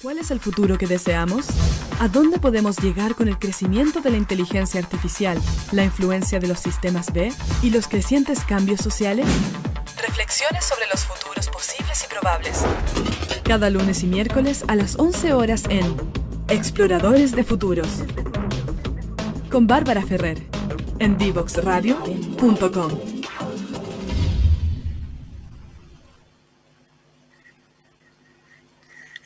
¿Cuál es el futuro que deseamos? ¿A dónde podemos llegar con el crecimiento de la inteligencia artificial, la influencia de los sistemas B y los crecientes cambios sociales? Reflexiones sobre los futuros posibles y probables. Cada lunes y miércoles a las 11 horas en Exploradores de Futuros. Con Bárbara Ferrer, en divoxradio.com.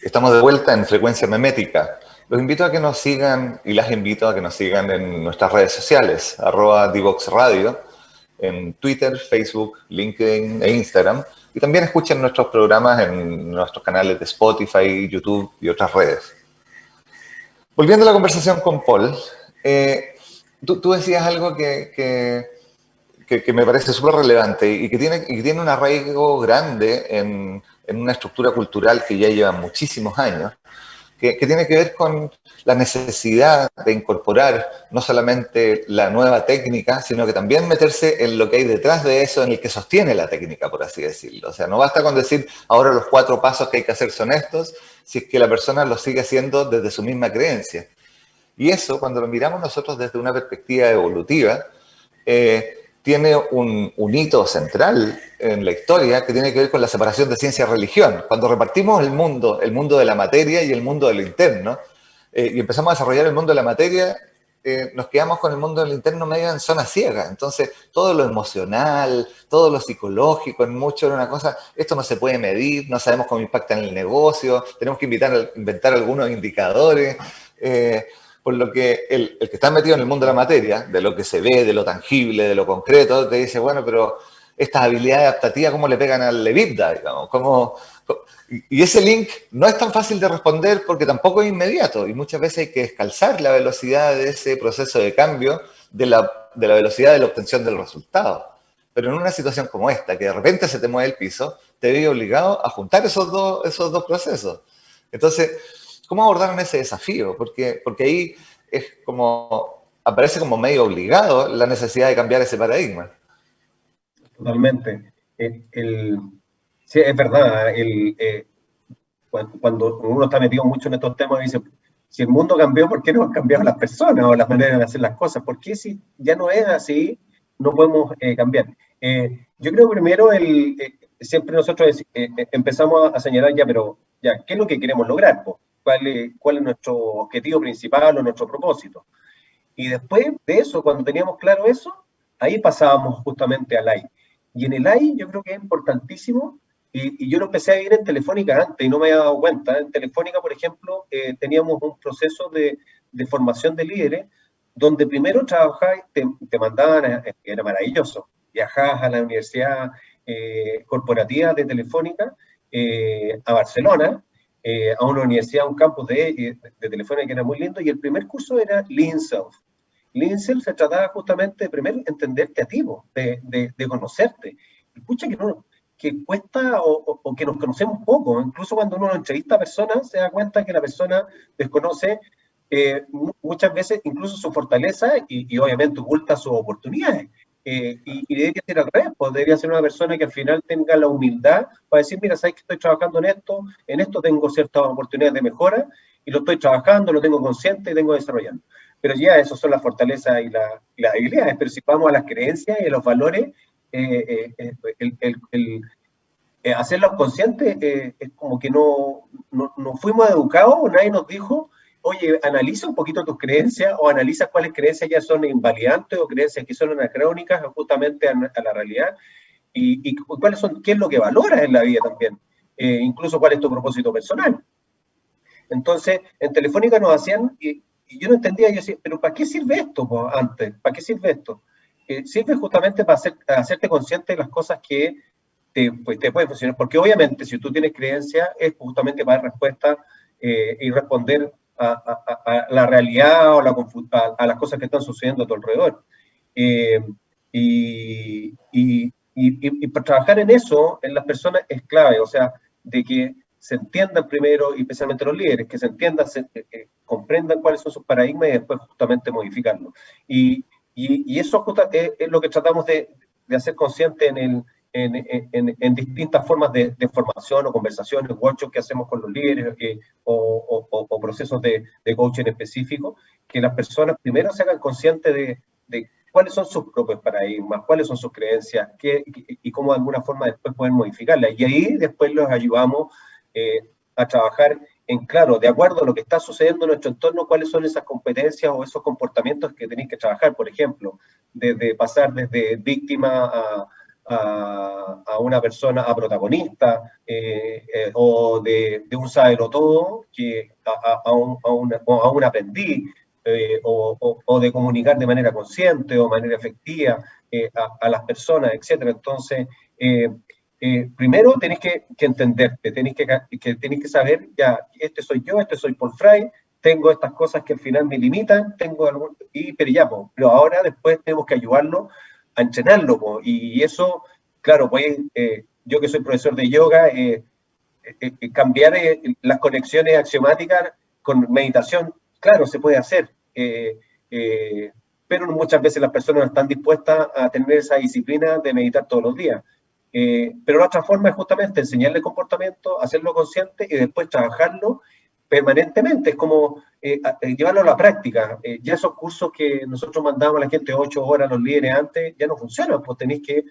Estamos de vuelta en Frecuencia Memética. Los invito a que nos sigan y las invito a que nos sigan en nuestras redes sociales, @divoxradio, en Twitter, Facebook, LinkedIn e Instagram. Y también escuchen nuestros programas en nuestros canales de Spotify, YouTube y otras redes. Volviendo a la conversación con Paul, tú decías algo que me parece súper relevante y que tiene un arraigo grande en una estructura cultural que ya lleva muchísimos años, que tiene que ver con la necesidad de incorporar no solamente la nueva técnica, sino que también meterse en lo que hay detrás de eso, en el que sostiene la técnica, por así decirlo. O sea, no basta con decir, ahora los 4 pasos que hay que hacer son estos, si es que la persona los sigue haciendo desde su misma creencia. Y eso, cuando lo miramos nosotros desde una perspectiva evolutiva, tiene un hito central en la historia que tiene que ver con la separación de ciencia y religión. Cuando repartimos el mundo de la materia y el mundo de lo interno, y empezamos a desarrollar el mundo de la materia, nos quedamos con el mundo del interno medio en zona ciega. Entonces, todo lo emocional, todo lo psicológico, en mucho era una cosa, esto no se puede medir, no sabemos cómo impacta en el negocio, tenemos que inventar algunos indicadores. Por lo que el que está metido en el mundo de la materia, de lo que se ve, de lo tangible, de lo concreto, te dice, bueno, pero estas habilidades adaptativas, ¿cómo le pegan al EBITDA, digamos? Y ese link no es tan fácil de responder porque tampoco es inmediato y muchas veces hay que descalzar la velocidad de ese proceso de cambio de la velocidad de la obtención del resultado. Pero en una situación como esta, que de repente se te mueve el piso, te ves obligado a juntar esos dos procesos. Entonces, ¿cómo abordaron ese desafío? Porque ahí aparece como medio obligado la necesidad de cambiar ese paradigma. Totalmente. Sí, es verdad. Cuando uno está metido mucho en estos temas, dice, si el mundo cambió, ¿por qué no han cambiado las personas o las maneras de hacer las cosas? ¿Por qué si ya no es así, no podemos cambiar? Yo creo primero, siempre nosotros empezamos a señalar pero ¿qué es lo que queremos lograr? ¿Cuál es nuestro objetivo principal o nuestro propósito? Y después de eso, cuando teníamos claro eso, ahí pasábamos justamente al AI. Y en el AI yo creo que es importantísimo, y yo lo empecé a vivir en Telefónica antes y no me había dado cuenta. En Telefónica, por ejemplo, teníamos un proceso de formación de líderes, donde primero trabajabas, te mandaban, era maravilloso, viajabas a la universidad corporativa de Telefónica, a Barcelona, a una universidad, a un campus de Telefónica que era muy lindo, y el primer curso era Lean Self. Lean Self se trataba justamente de primero entenderte a ti, de conocerte. Y pucha que cuesta o que nos conocemos poco. Incluso cuando uno entrevista a personas, se da cuenta que la persona desconoce muchas veces incluso su fortaleza y obviamente oculta sus oportunidades. Y debería ser al revés, debería ser una persona que al final tenga la humildad para decir, mira, sabes que estoy trabajando en esto tengo ciertas oportunidades de mejora, y lo estoy trabajando, lo tengo consciente y tengo desarrollando. Pero ya esas son las fortalezas y las habilidades, pero si vamos a las creencias y a los valores, hacerlos conscientes es como que no fuimos educados, nadie nos dijo, oye, analiza un poquito tus creencias, o analiza cuáles creencias ya son invalidantes o creencias que son anacrónicas justamente a la realidad, y cuáles son, qué es lo que valoras en la vida también, incluso cuál es tu propósito personal. Entonces, en Telefónica nos hacían, y yo no entendía, yo decía, pero ¿para qué sirve esto antes? ¿Para qué sirve esto? Sirve justamente para hacerte consciente de las cosas que te pueden funcionar, porque obviamente si tú tienes creencias es justamente para dar respuesta y responder a la realidad o a las cosas que están sucediendo a tu alrededor. Y para trabajar en eso, en las personas es clave, o sea, de que se entiendan primero, y especialmente los líderes, que se entiendan, comprendan cuáles son sus paradigmas y después justamente modificarlos. Y eso es lo que tratamos de hacer consciente en en distintas formas de formación o conversaciones, workshops que hacemos con los líderes o procesos de coaching específico, que las personas primero se hagan conscientes de cuáles son sus propios paradigmas, cuáles son sus creencias, y cómo de alguna forma después pueden modificarlas. Y ahí después los ayudamos a trabajar en claro, de acuerdo a lo que está sucediendo en nuestro entorno, cuáles son esas competencias o esos comportamientos que tenéis que trabajar. Por ejemplo, desde pasar desde víctima a una persona, a protagonista, o de un sabelotodo a un aprendiz, o de comunicar de manera consciente o manera efectiva a las personas, etcétera. Entonces, primero tenés que entenderte, tenés que saber, ya, este soy yo, este soy Paul Fry, tengo estas cosas que al final me limitan, pero ahora después tenemos que ayudarlo a entrenarlo, y eso, claro, pues, yo que soy profesor de yoga, cambiar las conexiones axiomáticas con meditación, claro, se puede hacer, pero muchas veces las personas no están dispuestas a tener esa disciplina de meditar todos los días. Pero la otra forma es justamente enseñarle comportamiento, hacerlo consciente y después trabajarlo permanentemente. Es como llevarlo a la práctica. Ya esos cursos que nosotros mandamos a la gente 8 horas a los líderes antes, ya no funcionan, pues tenéis que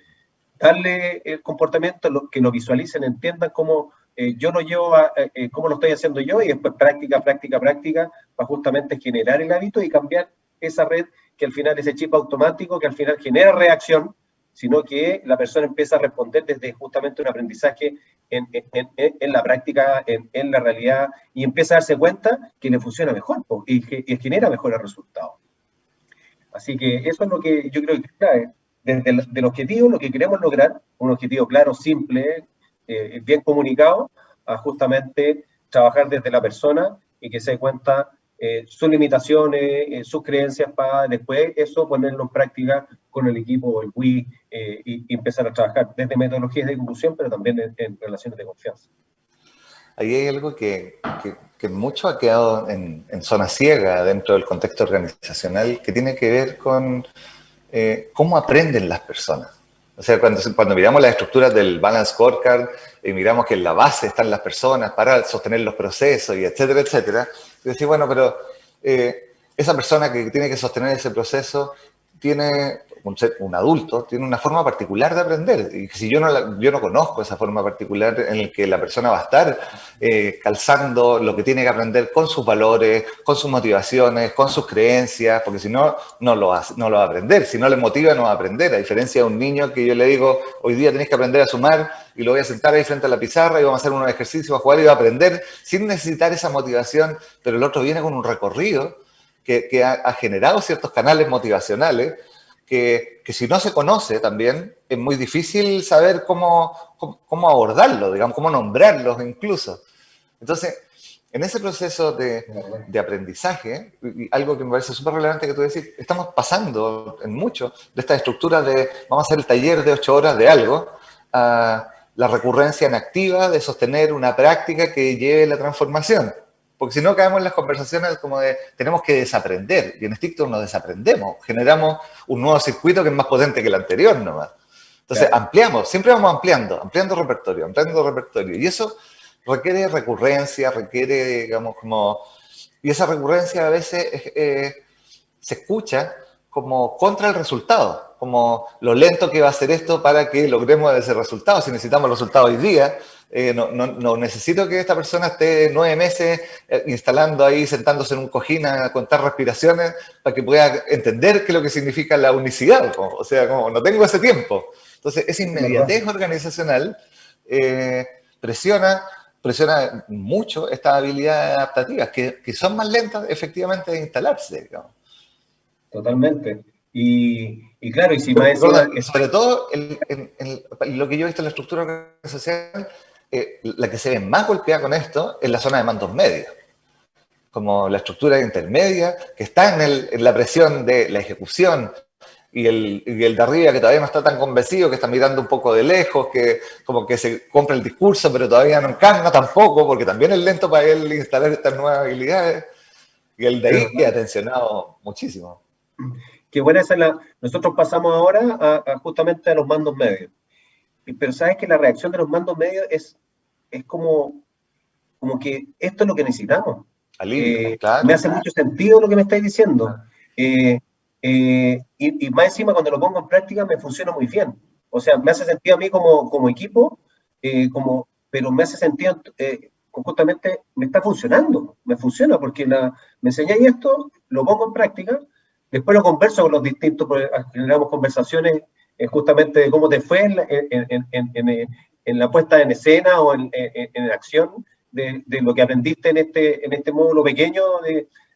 darle el comportamiento, que lo visualicen, entiendan cómo yo lo llevo, cómo lo estoy haciendo yo, y después práctica, para justamente generar el hábito y cambiar esa red, que al final, ese chip automático, que al final genera reacción, sino que la persona empieza a responder desde justamente un aprendizaje en la práctica, en la realidad, y empieza a darse cuenta que le funciona mejor, y genera mejores resultados. Así que eso es lo que yo creo que es clave. Desde el objetivo, lo que queremos lograr, un objetivo claro, simple, bien comunicado, a justamente trabajar desde la persona y que se dé cuenta sus limitaciones, sus creencias, para después eso ponerlo en práctica con el equipo, el WI, y empezar a trabajar desde metodologías de inclusión, pero también en relaciones de confianza. Ahí hay algo que mucho ha quedado en zona ciega dentro del contexto organizacional, que tiene que ver con cómo aprenden las personas. O sea, cuando miramos las estructuras del Balance Scorecard y miramos que en la base están las personas para sostener los procesos y etcétera, etcétera, y decir, bueno, pero esa persona que tiene que sostener ese proceso tiene, un adulto, tiene una forma particular de aprender. Y si yo no conozco esa forma particular en la que la persona va a estar calzando lo que tiene que aprender con sus valores, con sus motivaciones, con sus creencias, porque si no, no lo va a aprender. Si no le motiva, no va a aprender. A diferencia de un niño que yo le digo, hoy día tenés que aprender a sumar, y lo voy a sentar ahí frente a la pizarra y vamos a hacer unos ejercicios, va a jugar y va a aprender sin necesitar esa motivación, pero el otro viene con un recorrido que ha generado ciertos canales motivacionales que si no se conoce también, es muy difícil saber cómo abordarlo, digamos, cómo nombrarlos incluso. Entonces, en ese proceso de aprendizaje, y algo que me parece súper relevante que tú decís, estamos pasando en mucho de esta estructura de vamos a hacer el taller de 8 horas de algo, a la recurrencia en activa de sostener una práctica que lleve la transformación. Porque si no caemos en las conversaciones como de tenemos que desaprender, y en estricto nos desaprendemos, generamos un nuevo circuito que es más potente que el anterior nomás. Entonces ampliamos, siempre vamos ampliando repertorio, y eso requiere recurrencia, requiere, digamos, y esa recurrencia a veces se escucha como contra el resultado, como lo lento que va a ser esto para que logremos ese resultado. Si necesitamos el resultado hoy día, no necesito que esta persona esté 9 meses instalando ahí, sentándose en un cojín a contar respiraciones para que pueda entender qué es lo que significa la unicidad. O sea, como no tengo ese tiempo. Entonces, esa inmediatez organizacional presiona mucho estas habilidades adaptativas, que son más lentas efectivamente de instalarse, digamos. Totalmente. Y claro, y si más sobre todo, en lo que yo he visto en la estructura organizacional, la que se ve más golpeada con esto es la zona de mandos medios. Como la estructura intermedia, que está en la presión de la ejecución, y el de arriba que todavía no está tan convencido, que está mirando un poco de lejos, que como que se compra el discurso, pero todavía no encarna tampoco, porque también es lento para él instalar estas nuevas habilidades. Y el de ahí queda tensionado muchísimo. Qué buena esa nosotros pasamos ahora justamente a los mandos medios. pero sabes que la reacción de los mandos medios es como que esto es lo que necesitamos. Alivio, claro. Me hace mucho sentido lo que me estáis diciendo. Y más encima, cuando lo pongo en práctica, me funciona muy bien. O sea, me hace sentido a mí como equipo, pero me hace sentido, justamente, me está funcionando. Me funciona porque me enseñáis esto, lo pongo en práctica, después lo converso con los distintos, generamos conversaciones justamente de cómo te fue en la puesta en escena o en acción de lo que aprendiste en este módulo pequeño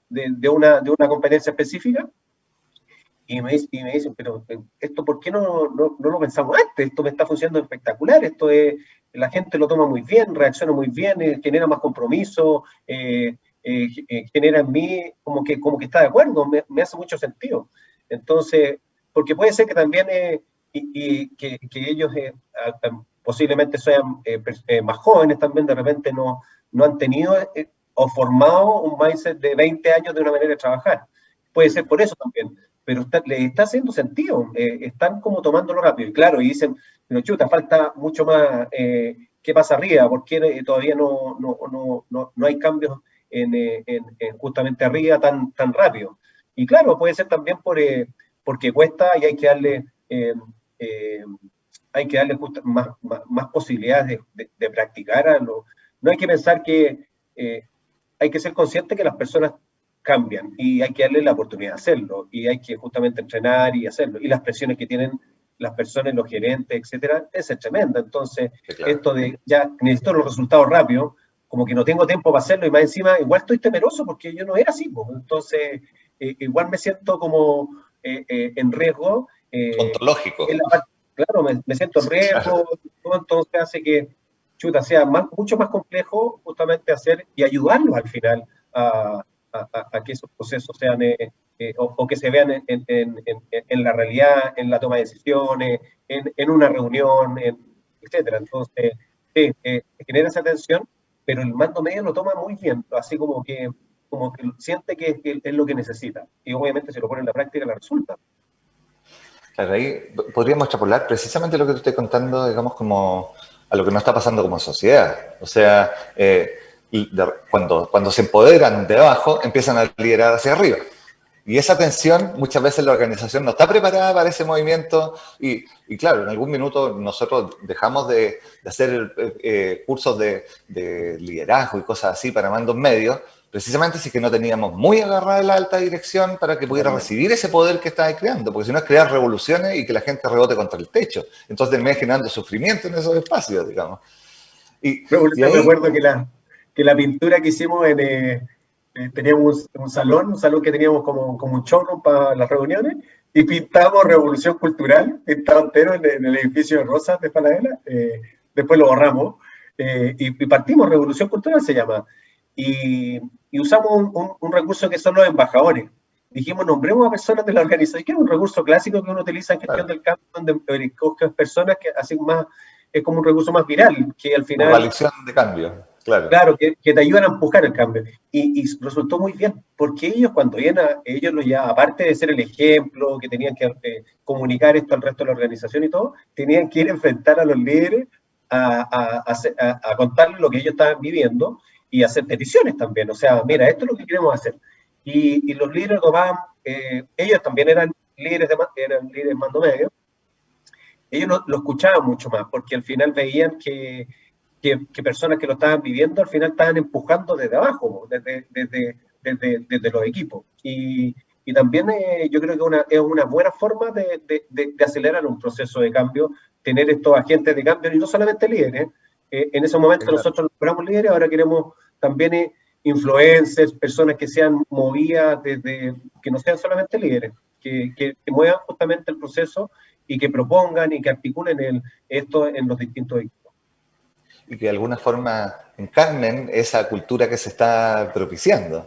de una competencia específica. Y me dicen, pero esto, ¿por qué no lo pensamos antes? Esto me está funcionando espectacular, la gente lo toma muy bien, reacciona muy bien, genera más compromiso, genera en mí como que está de acuerdo, me hace mucho sentido. Entonces, porque puede ser que también que ellos posiblemente sean más jóvenes también, de repente no han tenido o formado un mindset de 20 años de una manera de trabajar. Puede ser por eso también, pero les está haciendo sentido, están como tomándolo rápido. Y claro, y dicen, pero chuta, falta mucho más, ¿qué pasa arriba? ¿Por qué todavía no hay cambios justamente arriba tan rápido? Y claro, puede ser también porque cuesta y hay que darle más posibilidades de practicar. No hay que pensar que hay que ser consciente que las personas cambian y hay que darle la oportunidad de hacerlo y hay que justamente entrenar y hacerlo. Y las presiones que tienen las personas, los gerentes, etcétera, es tremenda. Entonces, sí, claro, esto de ya necesito los resultados rápidos, como que no tengo tiempo para hacerlo y más encima igual estoy temeroso porque yo no era así. Entonces, igual me siento como en riesgo. Ontológico. Claro, me siento en riesgo, claro. Entonces hace que sea mucho más complejo justamente hacer y ayudarlos al final a que esos procesos sean o que se vean en la realidad, en la toma de decisiones, en una reunión, etcétera. Entonces, genera esa tensión, pero el mando medio lo toma muy bien, así como que siente que es lo que necesita. Y obviamente si lo pone en la práctica, la resulta. Claro, ahí podríamos extrapolar precisamente lo que tú estás contando, digamos, como a lo que nos está pasando como sociedad. O sea, cuando se empoderan de abajo, empiezan a liderar hacia arriba. Y esa tensión, muchas veces la organización no está preparada para ese movimiento. Y claro, en algún minuto nosotros dejamos de hacer cursos de liderazgo y cosas así para mandos medios, precisamente si es que no teníamos muy agarrada la alta dirección para que pudiera recibir ese poder que estaba creando, porque si no es crear revoluciones y que la gente rebote contra el techo. Entonces termina generando sufrimiento en esos espacios, digamos. Y me acuerdo que la pintura que hicimos teníamos un salón que teníamos como un showroom para las reuniones, y pintamos Revolución Cultural, pintado entero en el edificio de Rosas de Falabella, después lo borramos, y partimos, Revolución Cultural se llama. Y usamos un recurso que son los embajadores. Dijimos, nombremos a personas de la organización, que es un recurso clásico que uno utiliza en gestión del cambio, donde escoges personas que hacen más, es como un recurso más viral, que al final... Coalición de cambio, claro. Claro, que te ayudan a empujar el cambio. Y resultó muy bien, porque ellos cuando ellos ya, aparte de ser el ejemplo, que tenían que comunicar esto al resto de la organización y todo, tenían que ir a enfrentar a los líderes a contarles lo que ellos estaban viviendo, y hacer peticiones también, o sea, mira, esto es lo que queremos hacer. Y los líderes tomaban, ellos también eran líderes mando medio, ellos lo escuchaban mucho más, porque al final veían que personas que lo estaban viviendo, al final estaban empujando desde abajo, desde los equipos. Y también yo creo que es una buena forma de acelerar un proceso de cambio, tener estos agentes de cambio, y no solamente líderes. En ese momento nosotros logramos líderes, ahora queremos también influencers, personas que sean movidas, que no sean solamente líderes, que muevan justamente el proceso y que propongan y que articulen esto en los distintos equipos. Y que de alguna forma encarnen esa cultura que se está propiciando.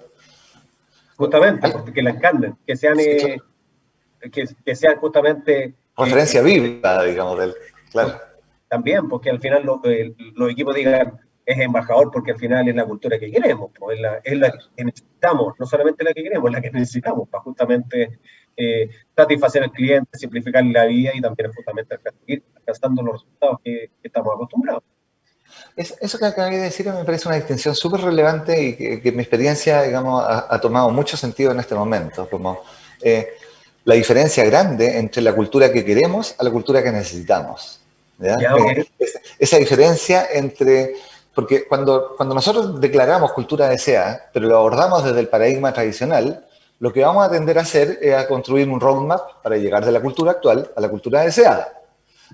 Justamente, porque la encarnen, que sean, sí, que sean justamente... Referencia viva, digamos, claro. También, porque al final los equipos digan, es embajador, porque al final es la cultura que queremos, pues es la que necesitamos, no solamente la que queremos, es la que necesitamos para justamente satisfacer al cliente, simplificarle la vida y también justamente seguir alcanzando los resultados que estamos acostumbrados. Eso que acabé de decir me parece una distinción súper relevante y que mi experiencia, digamos, ha tomado mucho sentido en este momento, como la diferencia grande entre la cultura que queremos a la cultura que necesitamos. ¿Ya? Ya, okay. Esa diferencia entre... Porque cuando nosotros declaramos cultura deseada, pero lo abordamos desde el paradigma tradicional, lo que vamos a tender a hacer es a construir un roadmap para llegar de la cultura actual a la cultura deseada.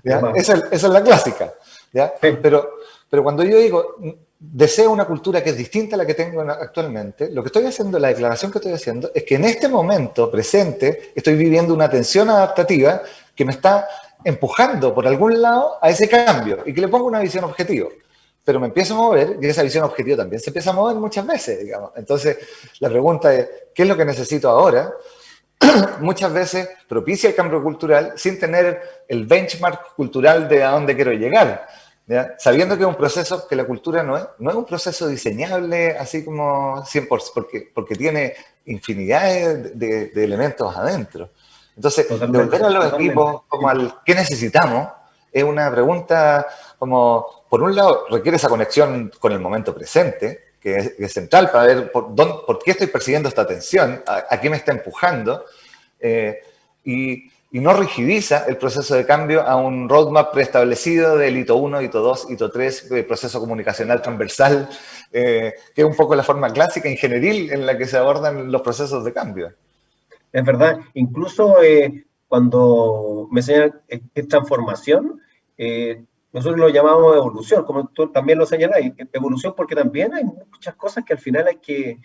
¿Ya? Esa es la clásica. ¿Ya? Sí. Pero cuando yo digo, deseo una cultura que es distinta a la que tengo actualmente, lo que estoy haciendo, la declaración que estoy haciendo, es que en este momento presente estoy viviendo una tensión adaptativa que me está empujando por algún lado a ese cambio y que le pongo una visión objetiva. Pero me empiezo a mover y esa visión objetiva también se empieza a mover muchas veces, digamos. Entonces, la pregunta es, ¿qué es lo que necesito ahora? Muchas veces propicia el cambio cultural sin tener el benchmark cultural de a dónde quiero llegar, ¿ya? Sabiendo que es un proceso, que la cultura no es un proceso diseñable así como 100%, porque tiene infinidad de elementos adentro. Entonces, devolver a los equipos como al ¿qué necesitamos? Es una pregunta como, por un lado, requiere esa conexión con el momento presente, que es central para ver por qué estoy percibiendo esta tensión, a qué me está empujando, y no rigidiza el proceso de cambio a un roadmap preestablecido del hito 1, hito 2, hito 3, de proceso comunicacional transversal, que es un poco la forma clásica, ingenieril, en la que se abordan los procesos de cambio. Es verdad, incluso cuando me enseñan qué es transformación, nosotros lo llamamos evolución, como tú también lo señaláis, evolución porque también hay muchas cosas que al final hay que,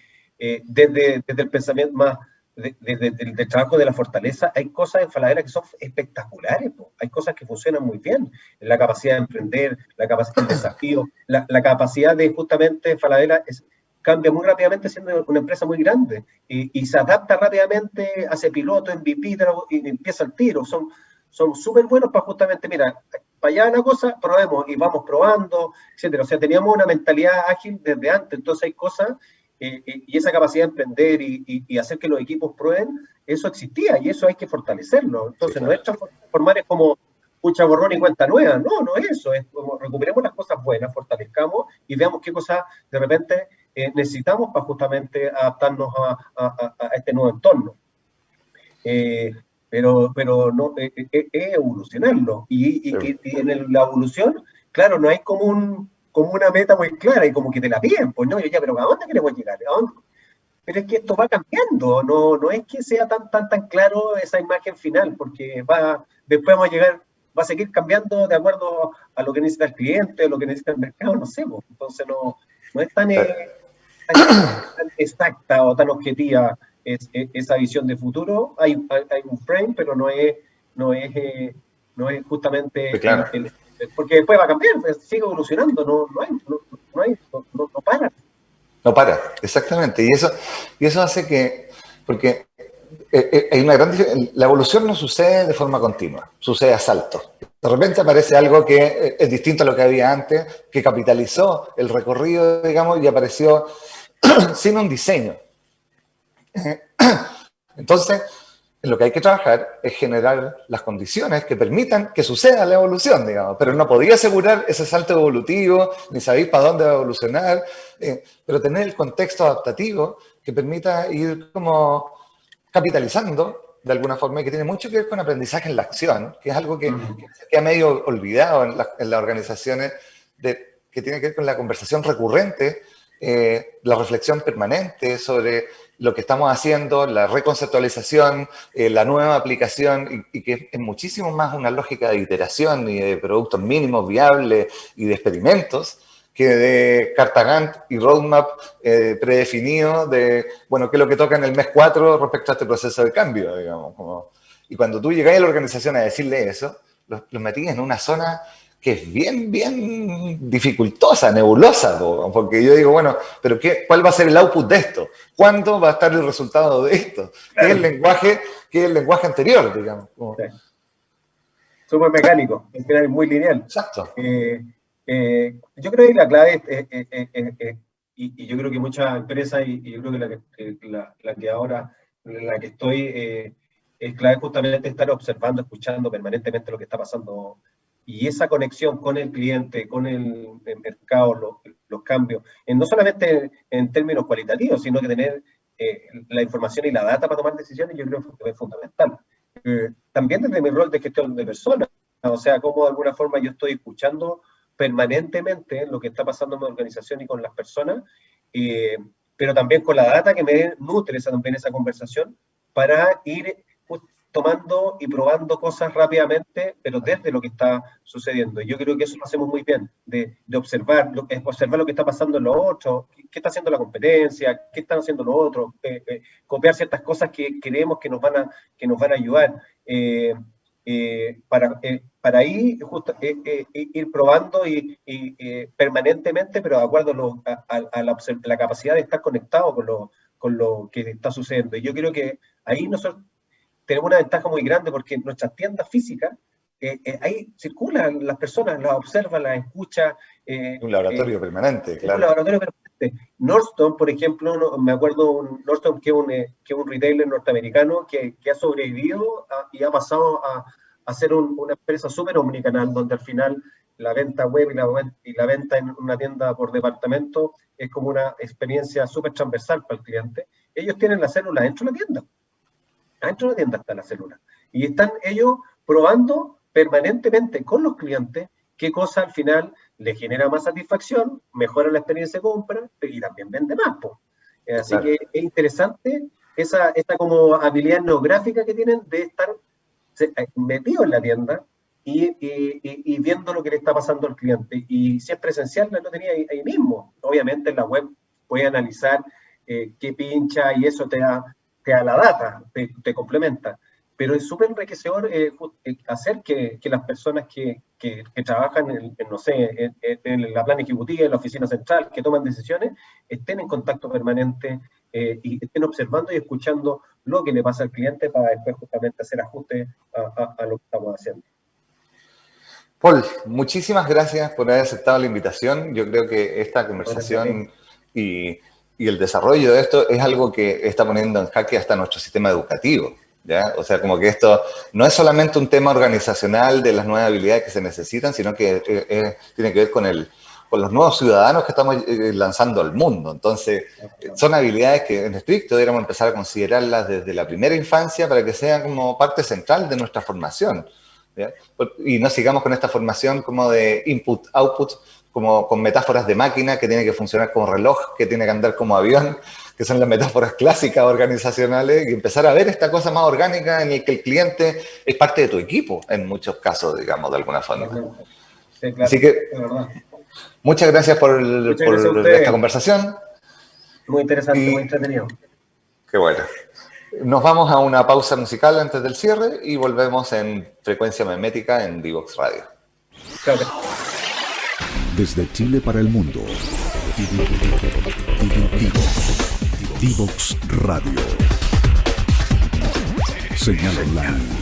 desde el pensamiento más, desde el trabajo de la fortaleza, hay cosas en Falabella que son espectaculares, po. Hay cosas que funcionan muy bien, la capacidad de emprender, la capacidad de desafío, la capacidad de justamente Falabella cambia muy rápidamente siendo una empresa muy grande y se adapta rápidamente, hace piloto, MVP y empieza el tiro. Son súper buenos para justamente, mira, para allá la cosa, probemos y vamos probando, etcétera. O sea, teníamos una mentalidad ágil desde antes, entonces hay cosas y esa capacidad de emprender y hacer que los equipos prueben, eso existía y eso hay que fortalecerlo. Entonces, sí, claro, no es transformar, es como pucha borrón y cuenta nueva, no es eso, es como recuperemos las cosas buenas, fortalezcamos y veamos qué cosas de repente necesitamos para justamente adaptarnos a este nuevo entorno. Pero no, es evolucionarlo. Y en la evolución, claro, no hay como una meta muy clara y como que te la piden, pues no, ya, pero ¿a dónde queremos llegar? ¿A dónde? Pero es que esto va cambiando, no es que sea tan claro esa imagen final, porque después vamos a llegar, va a seguir cambiando de acuerdo a lo que necesita el cliente, a lo que necesita el mercado, no sé, pues. Entonces no es tan exacta o tan objetiva esa visión de futuro. Hay un frame, pero no es justamente claro. porque después va a cambiar, sigue evolucionando, no para. No para, exactamente. Y eso hace que, porque hay una gran diferencia, la evolución no sucede de forma continua, sucede a saltos. De repente aparece algo que es distinto a lo que había antes, que capitalizó el recorrido, digamos, y apareció sin un diseño. Entonces, lo que hay que trabajar es generar las condiciones que permitan que suceda la evolución, digamos. Pero no podía asegurar ese salto evolutivo, ni saber para dónde va a evolucionar, pero tener el contexto adaptativo que permita ir como capitalizando de alguna forma y que tiene mucho que ver con aprendizaje en la acción, que es algo que ha medio olvidado en las organizaciones, que tiene que ver con la conversación recurrente, la reflexión permanente sobre lo que estamos haciendo, la reconceptualización, la nueva aplicación, y que es muchísimo más una lógica de iteración y de productos mínimos viables y de experimentos, que de carta Gantt y roadmap predefinido de, bueno, qué es lo que toca en el mes 4 respecto a este proceso de cambio, digamos. Y cuando tú llegas a la organización a decirle eso, los metís en una zona que es bien dificultosa, nebulosa, porque yo digo, bueno, pero ¿cuál va a ser el output de esto? ¿Cuándo va a estar el resultado de esto? ¿Qué es el lenguaje anterior, digamos? Sí. Súper mecánico, es muy lineal. Exacto. Yo creo que la clave y yo creo que muchas empresas, y yo creo que la que ahora, en la que estoy, es clave justamente estar observando, escuchando permanentemente lo que está pasando. Y esa conexión con el cliente, con el mercado, los cambios, no solamente en términos cualitativos, sino que tener la información y la data para tomar decisiones, yo creo que es fundamental. También desde mi rol de gestión de personas, o sea, cómo de alguna forma yo estoy escuchando permanentemente lo que está pasando en mi organización y con las personas, pero también con la data que me nutre también esa conversación para ir tomando y probando cosas rápidamente, pero desde lo que está sucediendo. Y yo creo que eso lo hacemos muy bien, de observar lo que está pasando en los otros, qué está haciendo la competencia, qué están haciendo los otros, copiar ciertas cosas que creemos que nos van a ayudar, para ir, ir probando y permanentemente, pero de acuerdo a la capacidad de estar conectado con lo que está sucediendo. Y yo creo que ahí nosotros tenemos una ventaja muy grande, porque en nuestras tiendas físicas, ahí circulan las personas, las observan, las escuchan. Un laboratorio permanente, claro. Un laboratorio permanente. Nordstrom, por ejemplo, me acuerdo, Nordstrom, que es un retailer norteamericano que ha sobrevivido y ha pasado a ser una empresa súper omnicanal, donde al final la venta web y la venta en una tienda por departamento es como una experiencia súper transversal para el cliente. Ellos tienen la célula dentro de la tienda. Dentro de la tienda está la célula. Y están ellos probando permanentemente con los clientes qué cosa al final les genera más satisfacción, mejora la experiencia de compra y también vende más. Así claro. Que es interesante esa como habilidad etnográfica que tienen de estar metidos en la tienda y viendo lo que le está pasando al cliente. Y si es presencial, lo tenía ahí mismo. Obviamente en la web puedes analizar qué pincha y eso te da la data, te complementa, pero es súper enriquecedor hacer que las personas que trabajan en la plana ejecutiva, en la oficina central, que toman decisiones, estén en contacto permanente y estén observando y escuchando lo que le pasa al cliente para después justamente hacer ajustes a lo que estamos haciendo. Paul, muchísimas gracias por haber aceptado la invitación. Yo creo que esta conversación y el desarrollo de esto es algo que está poniendo en jaque hasta nuestro sistema educativo, ¿ya? O sea, como que esto no es solamente un tema organizacional de las nuevas habilidades que se necesitan, sino que tiene que ver con los nuevos ciudadanos que estamos lanzando al mundo. Entonces, son habilidades que en estricto deberíamos empezar a considerarlas desde la primera infancia para que sean como parte central de nuestra formación, ¿ya? Y no sigamos con esta formación como de input-output, como con metáforas de máquina que tiene que funcionar como reloj, que tiene que andar como avión, que son las metáforas clásicas organizacionales, y empezar a ver esta cosa más orgánica en la que el cliente es parte de tu equipo, en muchos casos, digamos, de alguna forma. Sí, claro. Así que, muchas gracias por esta conversación. Muy interesante, muy entretenido. Qué bueno. Nos vamos a una pausa musical antes del cierre y volvemos en Frecuencia Memética en Divox Radio. Claro. Desde Chile para el mundo. Divox Radio. Señal online.